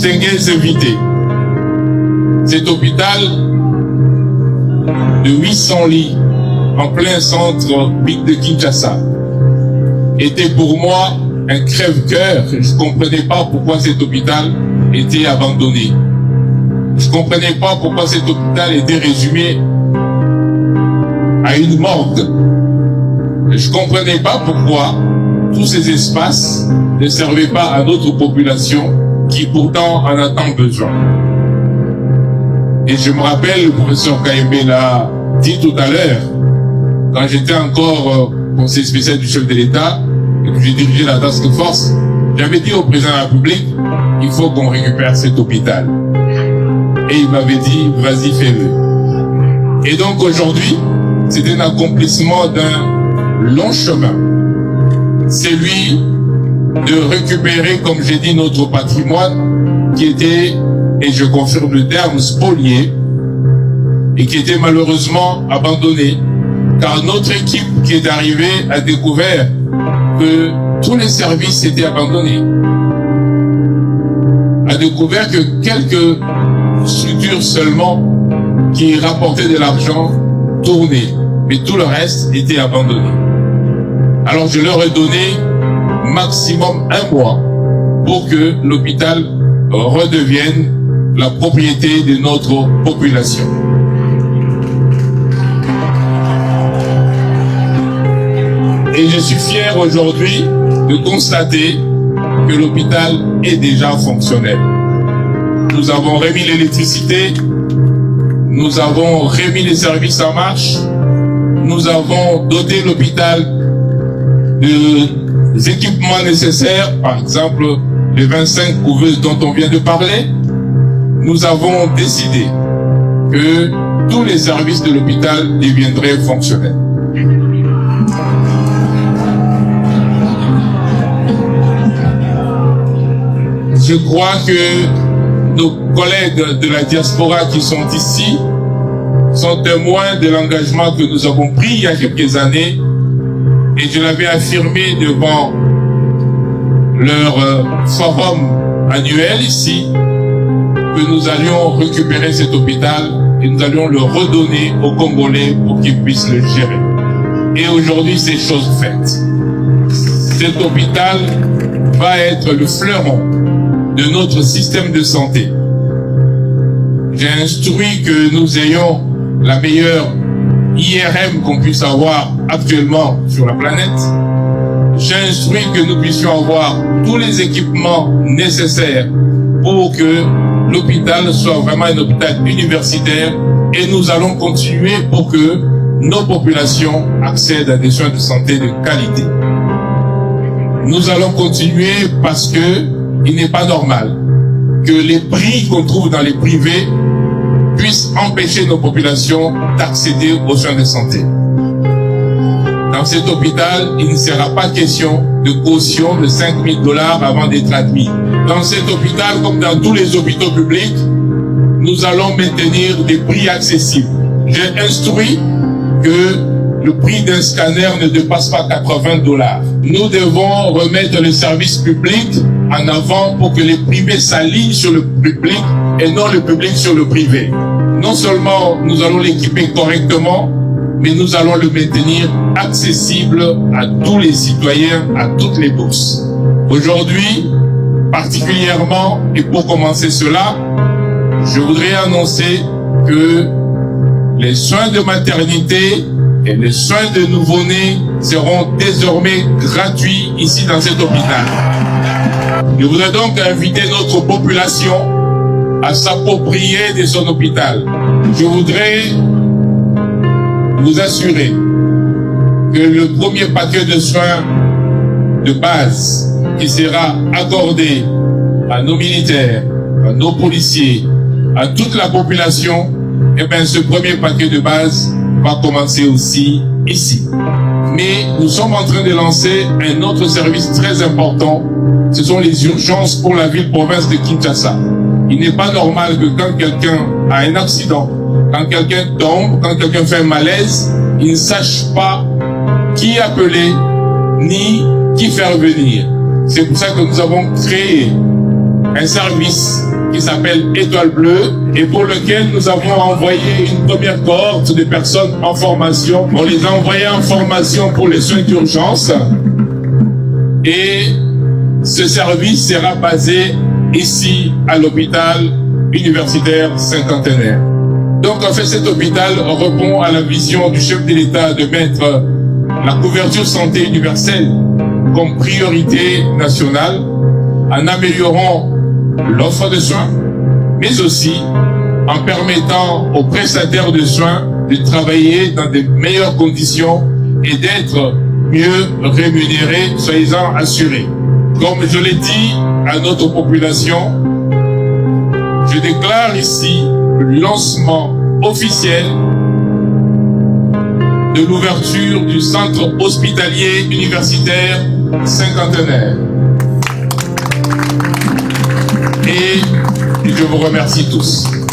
Distingués invités, cet hôpital de 800 lits en plein centre de Kinshasa était pour moi un crève-cœur. Je ne comprenais pas pourquoi cet hôpital était abandonné. Je ne comprenais pas pourquoi cet hôpital était résumé à une morgue. Je ne comprenais pas pourquoi tous ces espaces ne servaient pas à notre population qui pourtant en a tant besoin. Et je me rappelle, le professeur Kayembe l'a dit tout à l'heure, quand j'étais encore conseiller spécial du chef de l'État et que j'ai dirigé la task force, j'avais dit au président de la République, il faut qu'on récupère cet hôpital. Et il m'avait dit, vas-y, fais-le. Et donc aujourd'hui, c'est un accomplissement d'un long chemin. C'est lui de récupérer, comme j'ai dit, notre patrimoine qui était, et je confirme le terme, spolié et qui était malheureusement abandonné. Car notre équipe qui est arrivée a découvert que tous les services étaient abandonnés. A découvert que quelques structures seulement qui rapportaient de l'argent tournaient, mais tout le reste était abandonné. Alors je leur ai donné maximum 1 mois pour que l'hôpital redevienne la propriété de notre population. Et je suis fier aujourd'hui de constater que l'hôpital est déjà fonctionnel. Nous avons remis l'électricité, nous avons remis les services en marche, nous avons doté l'hôpital des équipements nécessaires, par exemple les 25 couveuses dont on vient de parler. Nous avons décidé que tous les services de l'hôpital deviendraient fonctionnels. Je crois que nos collègues de la diaspora qui sont ici sont témoins de l'engagement que nous avons pris il y a quelques années, et je l'avais affirmé devant leur forum annuel ici, que nous allions récupérer cet hôpital et nous allions le redonner aux Congolais pour qu'ils puissent le gérer. Et aujourd'hui, c'est chose faite. Cet hôpital va être le fleuron de notre système de santé. J'ai instruit que nous ayons la meilleure IRM qu'on puisse avoir actuellement sur la planète. J'ai instruit que nous puissions avoir tous les équipements nécessaires pour que l'hôpital soit vraiment un hôpital universitaire, et nous allons continuer pour que nos populations accèdent à des soins de santé de qualité. Nous allons continuer parce que il n'est pas normal que les prix qu'on trouve dans les privés puissent empêcher nos populations d'accéder aux soins de santé. Dans cet hôpital, il ne sera pas question de caution de 5 000 $ avant d'être admis. Dans cet hôpital, comme dans tous les hôpitaux publics, nous allons maintenir des prix accessibles. J'ai instruit que le prix d'un scanner ne dépasse pas 80 $. Nous devons remettre le service public en avant pour que les privés s'alignent sur le public et non le public sur le privé. Non seulement nous allons l'équiper correctement, mais nous allons le maintenir accessible à tous les citoyens, à toutes les bourses. Aujourd'hui, particulièrement, et pour commencer cela, je voudrais annoncer que les soins de maternité et les soins de nouveau-nés seront désormais gratuits ici dans cet hôpital. Je voudrais donc inviter notre population à s'approprier de son hôpital. Je voudrais vous assurer que le premier paquet de soins de base qui sera accordé à nos militaires, à nos policiers, à toute la population, eh bien, ce premier paquet de base va commencer aussi ici. Mais nous sommes en train de lancer un autre service très important. Ce sont les urgences pour la ville-province de Kinshasa. Il n'est pas normal que quand quelqu'un a un accident, quand quelqu'un tombe, quand quelqu'un fait un malaise, il ne sache pas qui appeler, ni qui faire venir. C'est pour ça que nous avons créé un service qui s'appelle Étoile Bleue et pour lequel nous avons envoyé une première cohorte de personnes en formation. On les a envoyés en formation pour les soins d'urgence et ce service sera basé ici à l'hôpital universitaire cinquantenaire. Donc en fait cet hôpital répond à la vision du chef de l'État de mettre la couverture santé universelle comme priorité nationale en améliorant l'offre de soins, mais aussi en permettant aux prestataires de soins de travailler dans de meilleures conditions et d'être mieux rémunérés, soyez-en assurés. Comme je l'ai dit à notre population, je déclare ici le lancement officiel de l'ouverture du centre hospitalier universitaire cinquantenaire. Et je vous remercie tous.